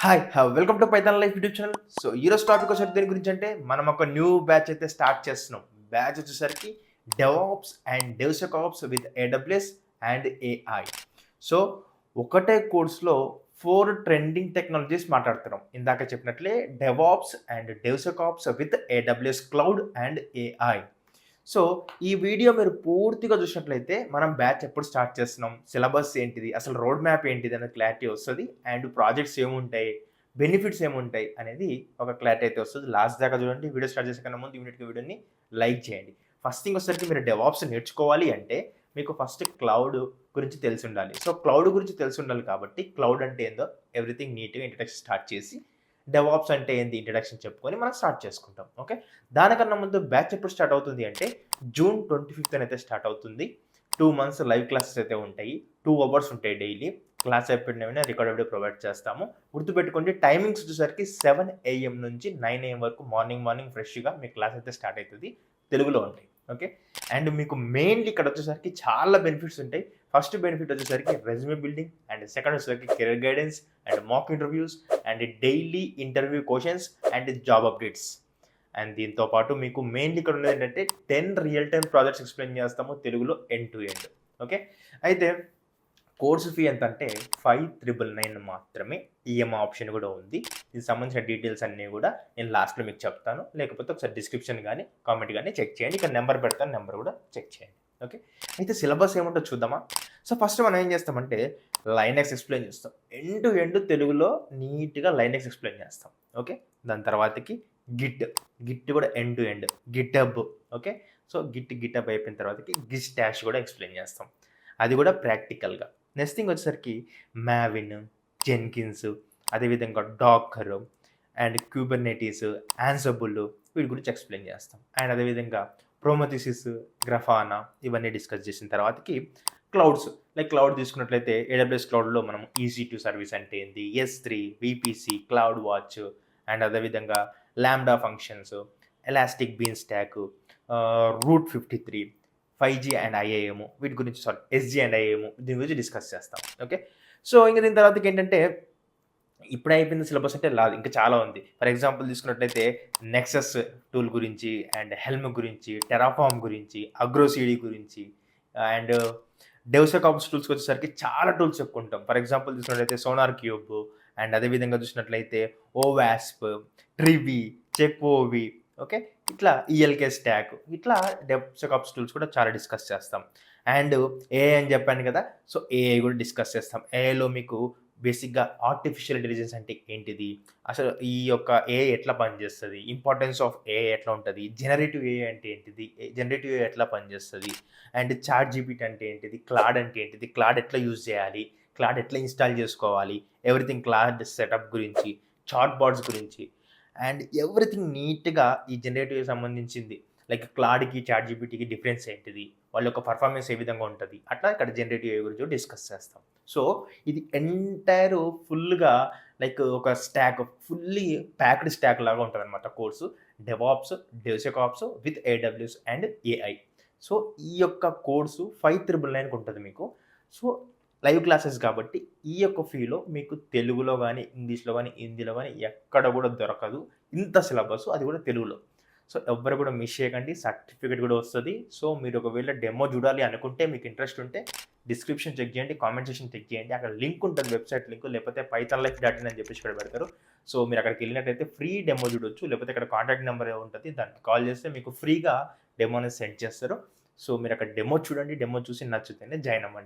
Hi! Welcome to Python Life YouTube channel. So, ఈరోజు టాపిక్ వచ్చేసరికి దేని గురించి అంటే, మనం ఒక న్యూ బ్యాచ్ అయితే స్టార్ట్ చేస్తున్నాం. బ్యాచ్ వచ్చేసరికి DevOps and DevSecOps with AWS and AI. So, ఒకటే కోర్స్‌లో 4 ట్రెండింగ్ టెక్నాలజీస్ మాట్లాడుతున్నాం. ఇందాక చెప్పినట్లే DevOps and DevSecOps with AWS cloud and AI. So, ఈ వీడియో మీరు పూర్తిగా చూసినట్లయితే, మనం బ్యాచ్ ఎప్పుడు స్టార్ట్ చేస్తున్నాం, సిలబస్ ఏంటిది, అసలు రోడ్ మ్యాప్ ఏంటిది అనే క్లారిటీ వస్తది. అండ్ ప్రాజెక్ట్స్ ఏముంటాయి, బెనిఫిట్స్ ఏముంటాయి అనేది ఒక క్లారిటీ అయితే వస్తది. లాస్ట్ దాకా చూడండి. వీడియో స్టార్ట్ చేసే కన్నా ముందు ఇమ్మీడియేట్‌గా వీడియోని లైక్ చేయండి. ఫస్ట్ థింగ్ వచ్చేసరికి మీరు డెవాప్స్ నేర్చుకోవాలి అంటే, మీకు ఫస్ట్ క్లౌడ్ గురించి తెలిసుండాలి. సో, క్లౌడ్ గురించి తెలిసుండాలి కాబట్టి, క్లౌడ్ అంటే ఏందో ఎవ్రీథింగ్ నీట్‌గా ఇంట్రడక్షన్ స్టార్ట్ చేసి, డెవాప్స్ అంటే ఏంది ఇంట్రడక్షన్ చెప్పుకొని మనం స్టార్ట్ చేసుకుంటాం. ఓకే. దానికన్నా ముందు బ్యాచ్ ఎప్పుడు స్టార్ట్ అవుతుంది అంటే జూన్ 25థ్ అయితే స్టార్ట్ అవుతుంది. 2 మంత్స్ లైవ్ క్లాసెస్ అయితే ఉంటాయి. 2 అవర్స్ ఉంటాయి డైలీ. క్లాస్ అయిపోయిన వెంటనే రికార్డ్ వీడియో ప్రొవైడ్ చేస్తాము. గుర్తుపెట్టుకోండి టైమింగ్స్ వచ్చేసరికి 7 AM నుంచి 9 AM వరకు మార్నింగ్ ఫ్రెష్‌గా మీ క్లాస్ అయితే స్టార్ట్ అయితది. తెలుగులో ఉంటాయి. ఓకే. అండ్ మీకు మెయిన్‌లీ ఇక్కడ వచ్చేసరికి చాలా బెనిఫిట్స్ ఉంటాయి. ఫస్ట్ బెనిఫిట్ వచ్చేసరికి రెజ్యూమే బిల్డింగ్ అండ్ సెకండ్ వచ్చేసరికి career guidance and mock interviews and daily interview questions and job updates. And దీంతో పాటు మీకు మెయిన్‌లీ ఇక్కడ ఉన్నదేంటంటే 10 రియల్ టైమ్ ప్రాజెక్ట్స్ ఎక్స్‌ప్లెయిన్ చేస్తాము తెలుగులో ఎండ్ టు ఎండ్. ఓకే. అయితే కోర్స్ ఫీ ఎంతంటే 5,999 మాత్రమే. ఈఎంఐ ఆప్షన్ కూడా ఉంది. దీనికి సంబంధించిన డీటెయిల్స్ అన్నీ కూడా నేను లాస్ట్‌లో మీకు చెప్తాను. లేకపోతే ఒకసారి డిస్క్రిప్షన్ గాని, కామెంట్ గాని చెక్ చేయండి. ఇక్కడ నంబర్ పెడతాను. నంబర్ కూడా చెక్ చేయండి. ఓకే. అయితే సిలబస్ ఏముంటదో చూద్దామా? సో, ఫస్ట్ మనం ఏం చేస్తామంటే లైనక్స్ ఎక్స్‌ప్లెయిన్ చేస్తాం. ఎండ్ టు ఎండ్ తెలుగులో నీట్‌గా లైనక్స్ ఎక్స్‌ప్లెయిన్ చేస్తాం. ఓకే. దాని తర్వాతకి గిట్ కూడా end to end. GitHub okay. So, GitHub అయిపోయిన తర్వాతకి గిట్ స్టాష్ కూడా ఎక్స్‌ప్లెయిన్ చేస్తాం. అది కూడా ప్రాక్టికల్‌గా. నెక్స్ట్ థింగ్ వచ్చేసరికి మావిన్, జెన్కిన్స్, అదేవిధంగా డాకర్ అండ్ క్యూబర్నెటీస్, యాన్సిబుల్ వీటి గురించి ఎక్స్‌ప్లెయిన్ చేస్తాం. అండ్ అదేవిధంగా ప్రోమథిసిస్, గ్రాఫానా ఇవన్నీ డిస్కస్ చేసిన తర్వాతకి క్లౌడ్స్ క్లౌడ్ తీసుకున్నట్లయితే ఏడబ్ల్యూఎస్ క్లౌడ్‌లో మనం EC2 సర్వీస్ అంటే ఏంది, S3, VPC, cloud watch and అదేవిధంగా lambda functions, elastic bean stalk, route 53, 5G and IAM వీటి గురించి SG అండ్ IAM దీని గురించి డిస్కస్ చేస్తాం. ఓకే. సో, ఇంక దీని తర్వాతకి ఏంటంటే ఇప్పుడే అయిపోయింది సిలబస్ అంటే ఇంకా చాలా ఉంది. ఫర్ ఎగ్జాంపుల్ తీసుకున్నట్లయితే నెక్సస్ టూల్ గురించి అండ్ హెల్మ్ గురించి, టెరాఫార్మ్ గురించి, అగ్రోసీడీ గురించి అండ్ డెవ్సెకాప్స్ టూల్స్‌కి వచ్చేసరికి చాలా టూల్స్ చెప్పుకుంటాం. ఫర్ ఎగ్జాంపుల్ చూసినట్లయితే సోనార్ క్యూబ్ అండ్ అదే విధంగా చూసినట్లయితే ఓవాస్ప్, ట్రివి, చెక్ఓవి ఓకే. ఇట్లా ఈఎల్‌కే స్టాక్ ఇట్లా డెవ్సెకాప్స్ టూల్స్ కూడా చాలా డిస్కస్ చేస్తాం. అండ్ ఏఐ అని చెప్పాను కదా! సో, ఏఐ కూడా డిస్కస్ చేస్తాం. ఏఐలో మీకు బేసిక్‌గా ఆర్టిఫిషియల్ ఇంటెలిజెన్స్ అంటే ఏంటిది? అసలు ఈ యొక్క ఏఐ ఎట్లా పనిచేస్తది? ఇంపార్టెన్స్ ఆఫ్ ఏఐ ఎట్లా ఉంటది? జనరేటివ్ ఏఐ అంటే ఏంటిది? జనరేటివ్ ఏఐ ఎట్లా పనిచేస్తది? అండ్ చాట్ జీపీటీ అంటే ఏంటిది? క్లాడ్ అంటే ఏంటిది? క్లాడ్ ఎట్లా యూజ్ చేయాలి? క్లాడ్ ఎట్లా ఇన్‌స్టాల్ చేసుకోవాలి? ఎవ్రీథింగ్ క్లాడ్ సెటప్ గురించి, చాట్ బాట్స్ గురించి అండ్ ఎవ్రీథింగ్ నీట్‌గా ఈ జనరేటివ్‌కి సంబంధించింది. క్లాడ్‌కి, చాట్ జీపీటీకి డిఫరెన్స్ ఏంటిది? వాళ్ళ యొక్క పెర్ఫార్మన్స్ ఏ విధంగా ఉంటది? అట్లా ఇక్కడ జనరేటివ్ ఏఐ గురించి డిస్కస్ చేస్తాం. సో, ఇది ఎంటైర్ ఫుల్‌గా ఒక స్టాక్ ఫుల్లీ ప్యాక్డ్ స్టాక్ లాగా ఉంటదనమాట course. DevOps, DevSecOps with AWS and AI. So, ఈ యొక్క కోర్సు 5,999కి ఉంటది మీకు. సో, లైవ్ క్లాసెస్ కాబట్టి ఈ యొక్క ఫీలో మీకు తెలుగులో గాని, ఇంగ్లీష్‌లో గాని, హిందీలో గాని ఎక్కడ కూడా దొరకదు. ఇంత సిలబస్ అది కూడా తెలుగులో. సో, ఎవ్వరు కూడా మిస్ చేయకండి. సర్టిఫికేట్ కూడా వస్తది. సో, మీరు ఒకవేళ డెమో చూడాలి అనుకుంటే మీకు ఇంట్రెస్ట్ ఉంటే డిస్క్రిప్షన్ చెక్ చేయండి. కామెంట్ సెక్షన్ చెక్ చేయండి. అక్కడ లింక్ ఉంటది వెబ్‌సైట్ లింక్ లేకపోతే pythonlife.in అని చెప్పేసి ఇక్కడ పెడతారు. సో, మీరు అక్కడికెళ్ళినట్టయితే ఫ్రీ డెమో చూడొచ్చు. లేకపోతే ఇక్కడ కాంటాక్ట్ నంబర్ ఉంటది. దానికి కాల్ చేస్తే మీకు ఫ్రీగా డెమో అనేది సెండ్ చేస్తారు. సో, మీరు అక్కడ డెమో చూడండి. డెమో చూసి నచ్చితేనే జాయిన్ అవ్వండి.